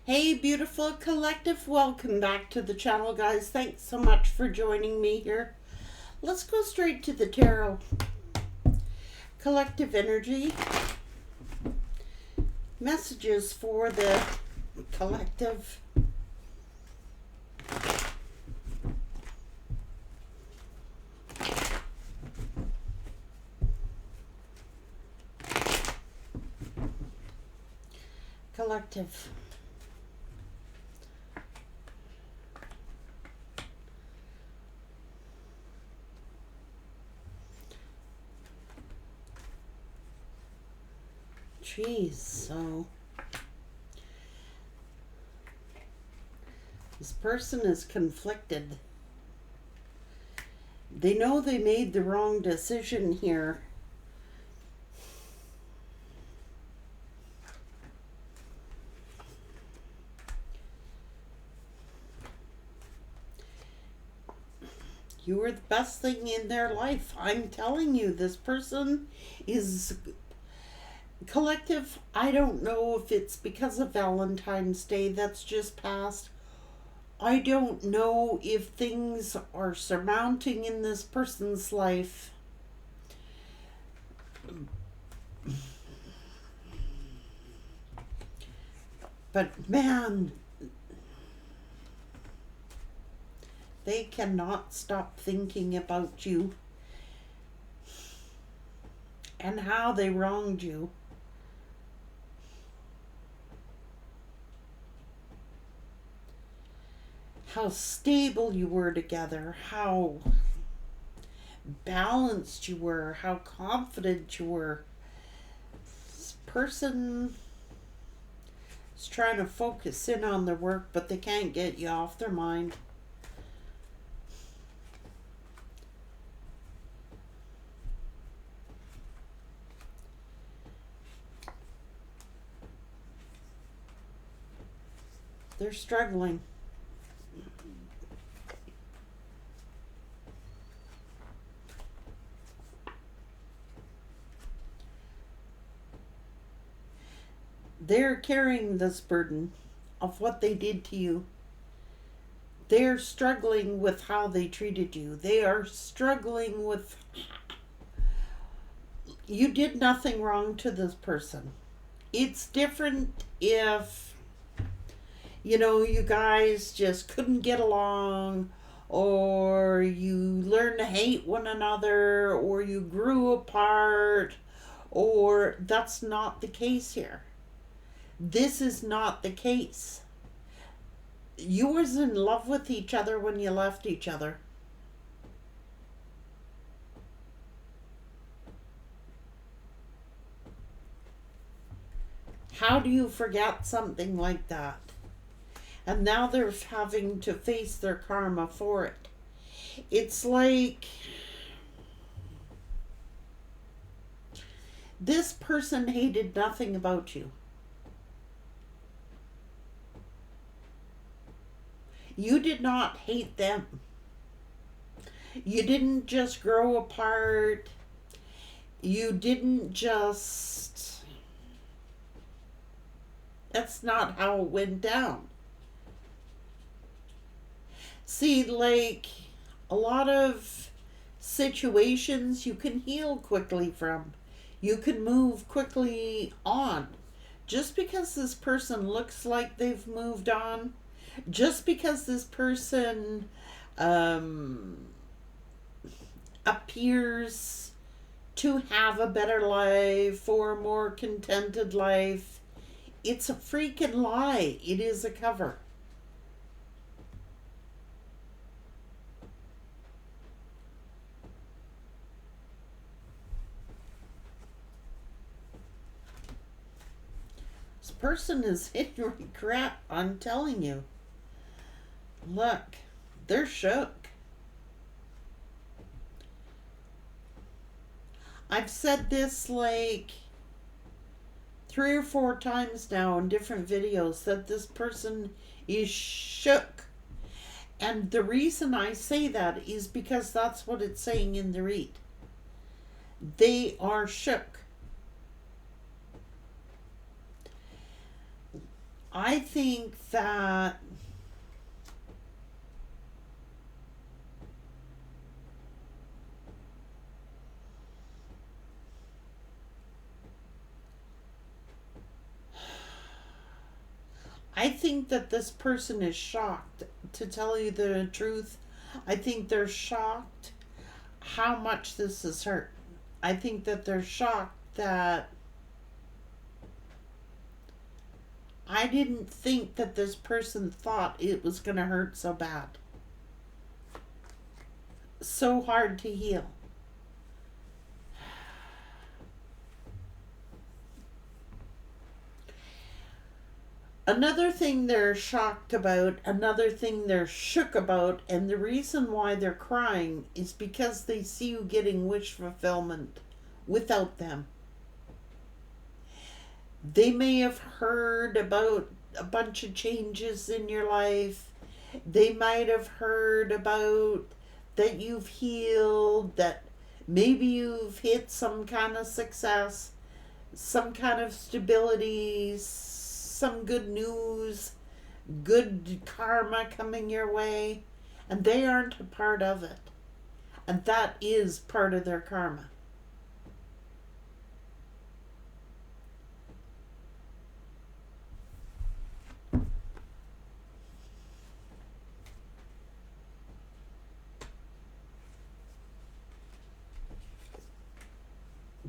Hey, beautiful collective, welcome back to the channel, guys. Thanks so much for joining me here. Let's go straight to the tarot. Collective energy. Messages for the collective. Collective. Jeez, so this person is conflicted. They know they made the wrong decision here. You were the best thing in their life. I'm telling you, this person is collective. I don't know if it's because of Valentine's Day that's just passed. I don't know if things are surmounting in this person's life. But man, they cannot stop thinking about you and how they wronged you. How stable you were together, how balanced you were, how confident you were. This person is trying to focus in on their work, but they can't get you off their mind. They're struggling. They're carrying this burden of what they did to you. They're struggling with how they treated you. They are struggling with... You did nothing wrong to this person. It's different if, you guys just couldn't get along, or you learned to hate one another, or you grew apart, or that's not the case here. This is not the case. You was in love with each other when you left each other. How do you forget something like that? And now they're having to face their karma for it. It's like this person hated nothing about you. You did not hate them. You didn't just grow apart. You didn't just... That's not how it went down. See, like a lot of situations you can heal quickly from. You can move quickly on. Just because this person looks like they've moved on, just because this person appears to have a better life or a more contented life, it's a freaking lie. It is a cover. This person is in regret, I'm telling you. Look, they're shook. I've said this like 3 or 4 times now in different videos that this person is shook. And the reason I say that is because that's what it's saying in the read. They are shook. I think that this person is shocked. To tell you the truth, I think they're shocked how much this has hurt. I think that they're shocked that I didn't think that this person thought it was going to hurt so bad. So hard to heal. Another thing they're shocked about, another thing they're shook about, and the reason why they're crying is because they see you getting wish fulfillment without them. They may have heard about a bunch of changes in your life. They might have heard about that you've healed, that maybe you've hit some kind of success, some kind of stability, some good news, good karma coming your way, and they aren't a part of it. And that is part of their karma.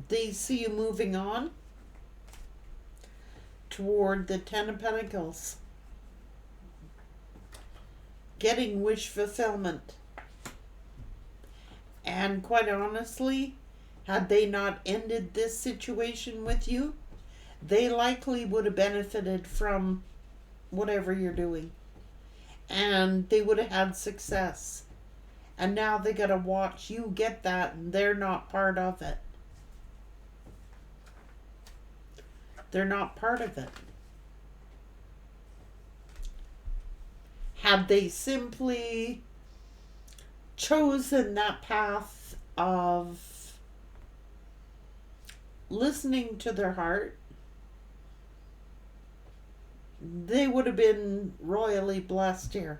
They see you moving on toward the Ten of Pentacles, getting wish fulfillment. And quite honestly, had they not ended this situation with you, they likely would have benefited from whatever you're doing. And they would have had success. And now they got to watch you get that, and they're not part of it. They're not part of it. Had they simply chosen that path of listening to their heart, they would have been royally blessed here.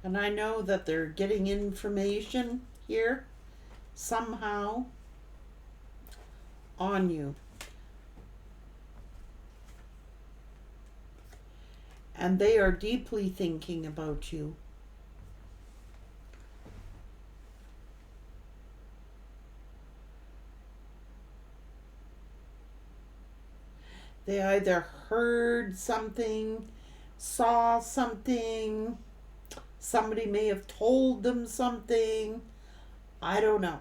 And I know that they're getting information here somehow on you. And they are deeply thinking about you. They either heard something, saw something, somebody may have told them something. I don't know.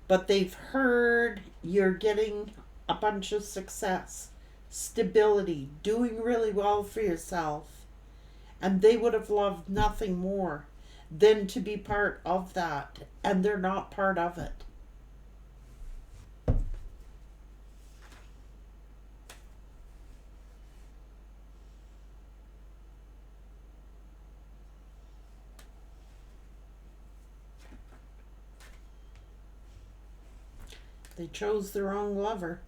But they've heard you're getting a bunch of success, stability, doing really well for yourself. And they would have loved nothing more than to be part of that. And they're not part of it. They chose the wrong lover.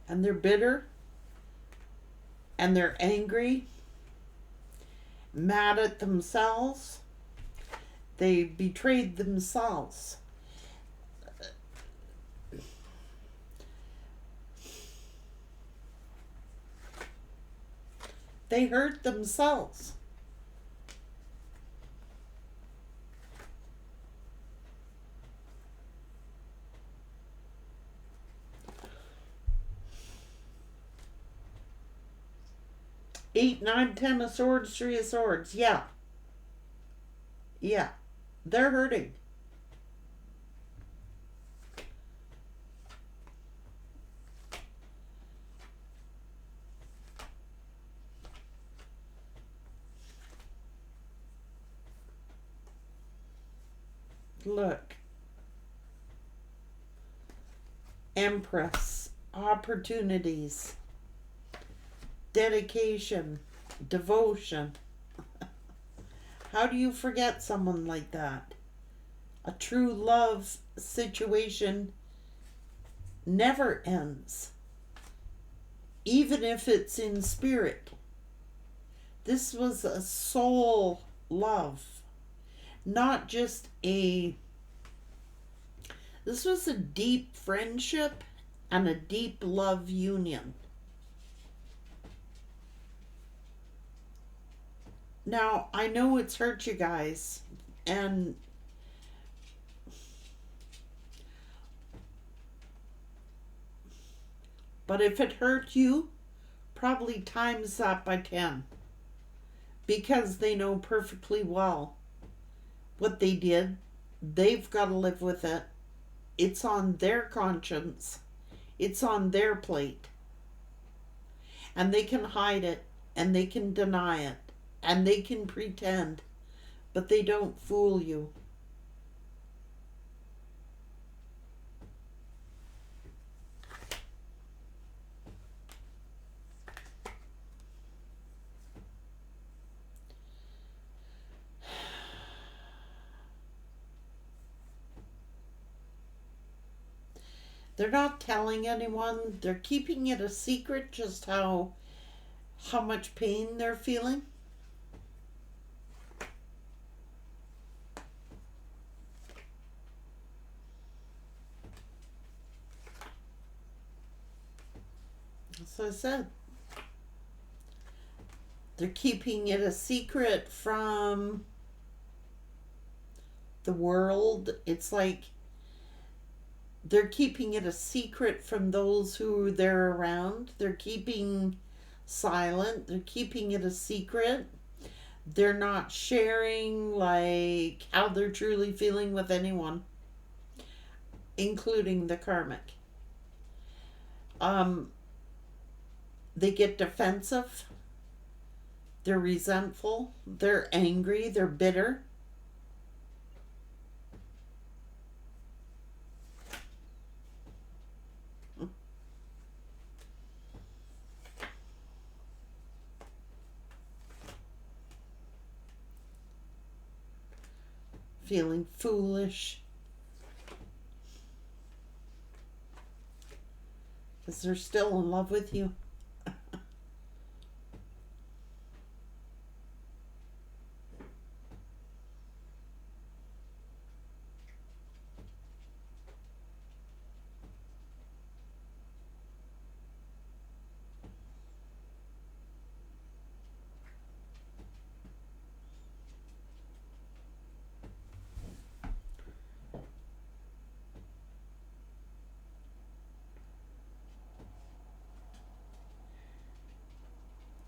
And they're bitter. And they're angry. Mad at themselves. They betrayed themselves. They hurt themselves. Eight, nine, 10 of swords, 3 of swords. Yeah. Yeah. They're hurting. Look. Empress, opportunities, dedication, devotion. How do you forget someone like that? A true love situation never ends, even if it's in spirit. This was a soul love, not just a. This was a deep friendship and a deep love union. Now, I know it's hurt you guys, and but if it hurt you, probably times that by 10, because they know perfectly well what they did. They've got to live with it. It's on their conscience. It's on their plate. And they can hide it, and they can deny it, and they can pretend, but they don't fool you. They're not telling anyone. They're keeping it a secret just how much pain they're feeling. As I said, they're keeping it a secret from the world. It's like they're keeping it a secret from those who they're around. They're keeping silent. They're keeping it a secret. They're not sharing like how they're truly feeling with anyone, including the karmic. They get defensive. They're resentful. They're angry. They're bitter. Feeling foolish. Because they're still in love with you.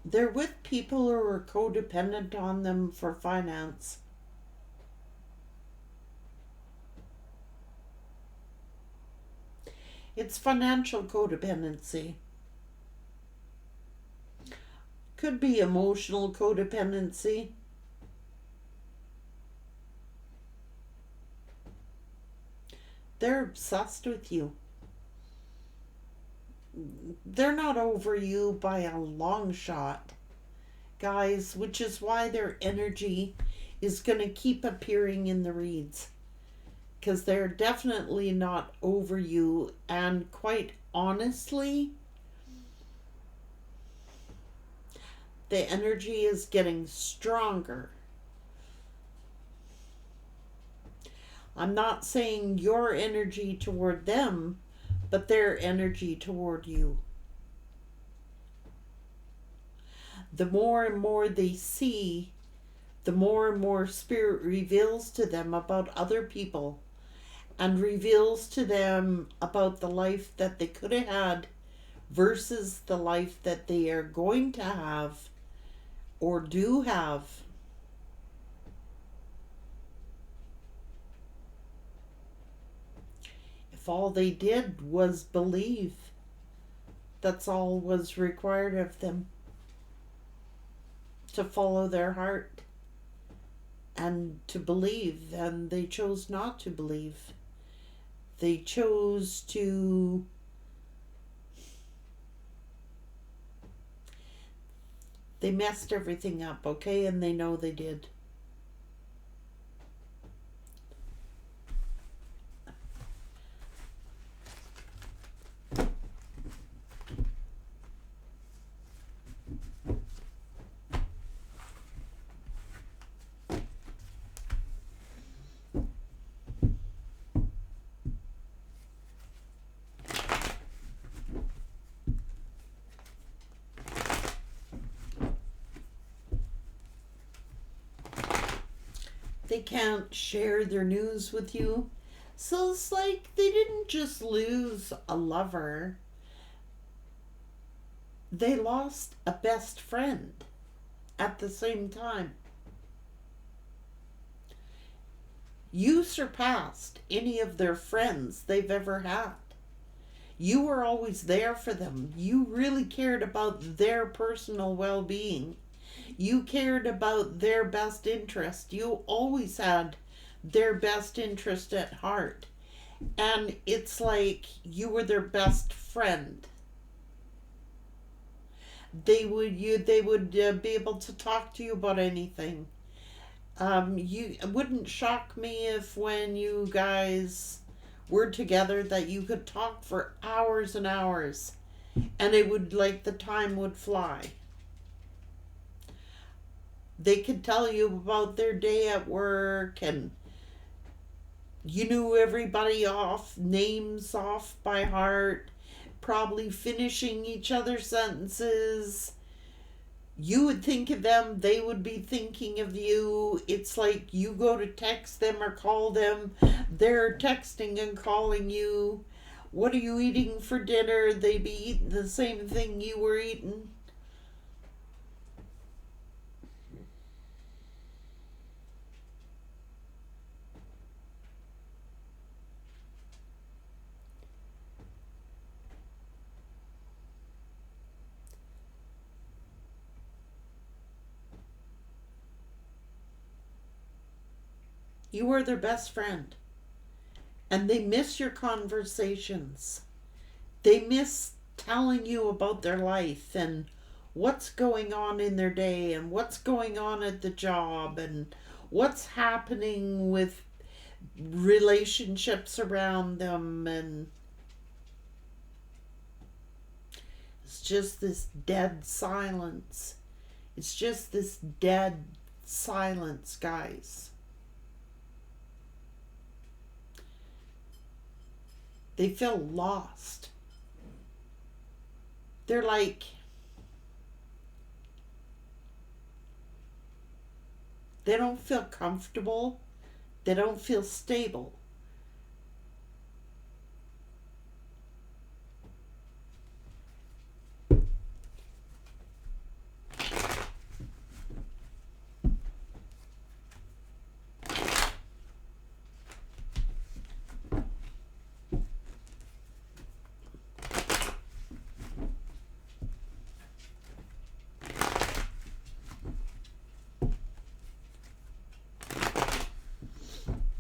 They're with people who are codependent on them for finance. It's financial codependency. Could be emotional codependency. They're obsessed with you. They're not over you by a long shot, guys, which is why their energy is going to keep appearing in the reads. Because they're definitely not over you, and quite honestly, the energy is getting stronger. I'm not saying your energy toward them, but their energy toward you. The more and more they see, the more and more Spirit reveals to them about other people, and reveals to them about the life that they could have had versus the life that they are going to have or do have. If all they did was believe, that's all was required of them. To follow their heart and to believe, and they chose not to believe. They chose to They messed everything up, okay? And they know they did. They can't share their news with you. So it's like they didn't just lose a lover, they lost a best friend at the same time. You surpassed any of their friends they've ever had. You were always there for them. You really cared about their personal well being. You cared about their best interest. You always had their best interest at heart. And it's like you were their best friend. They would be able to talk to you about anything. It wouldn't shock me if when you guys were together that you could talk for hours and hours, and it would, like, the time would fly. They could tell you about their day at work, and you knew everybody off, names off by heart, probably finishing each other's sentences. You would think of them, they would be thinking of you. It's like you go to text them or call them, they're texting and calling you. What are you eating for dinner? They'd be eating the same thing you were eating. You were their best friend. And they miss your conversations. They miss telling you about their life and what's going on in their day and what's going on at the job and what's happening with relationships around them. And it's just this dead silence. It's just this dead silence, guys. They feel lost. They're like, they don't feel comfortable. They don't feel stable.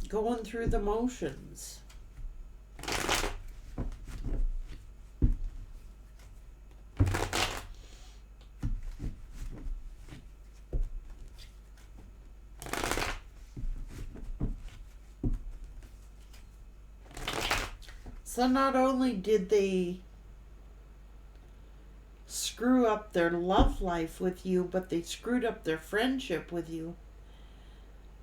Going through the motions. So not only did they screw up their love life with you, but they screwed up their friendship with you.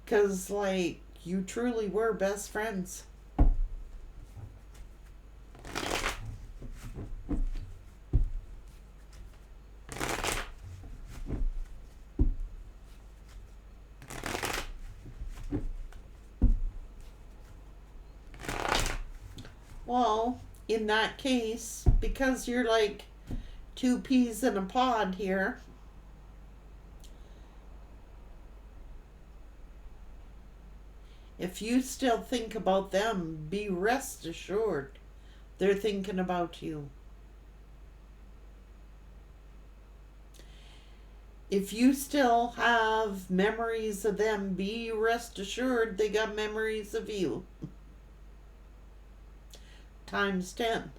'Cause, like, you truly were best friends. Well, in that case, because you're like two peas in a pod here, if you still think about them, be rest assured they're thinking about you. If you still have memories of them, be rest assured they got memories of you. Times 10.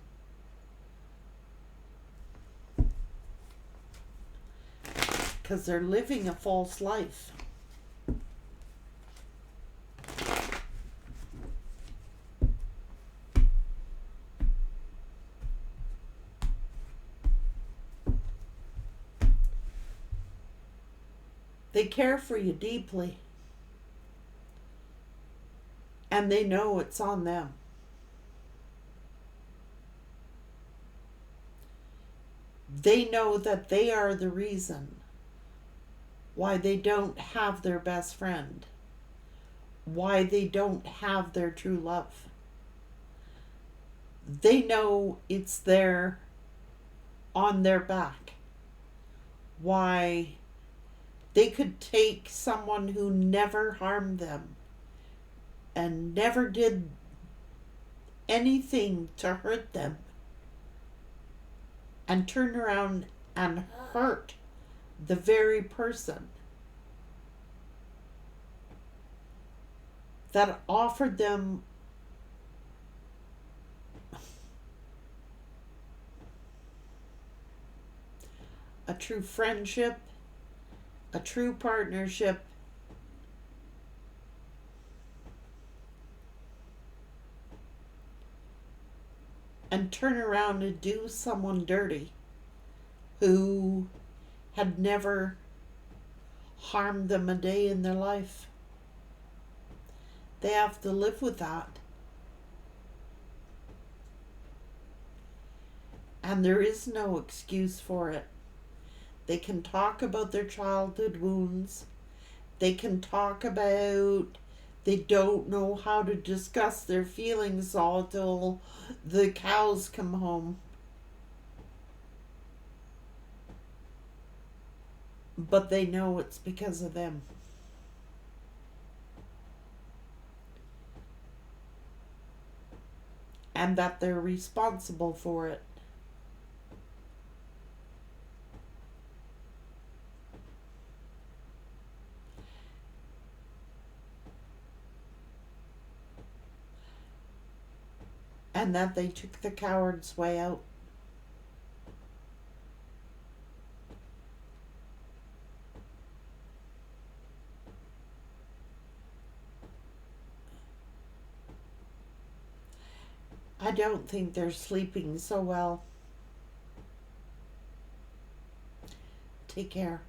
because they're living a false life. They care for you deeply, and they know it's on them. They know that they are the reason why they don't have their best friend, why they don't have their true love. They know it's there on their back. Why they could take someone who never harmed them and never did anything to hurt them and turn around and hurt the very person that offered them a true friendship, a true partnership, and turn around and do someone dirty who had never harmed them a day in their life. They have to live with that. And there is no excuse for it. They can talk about their childhood wounds. They can talk about they don't know how to discuss their feelings all till the cows come home. But they know it's because of them. And that they're responsible for it. And that they took the coward's way out. I don't think they're sleeping so well. Take care.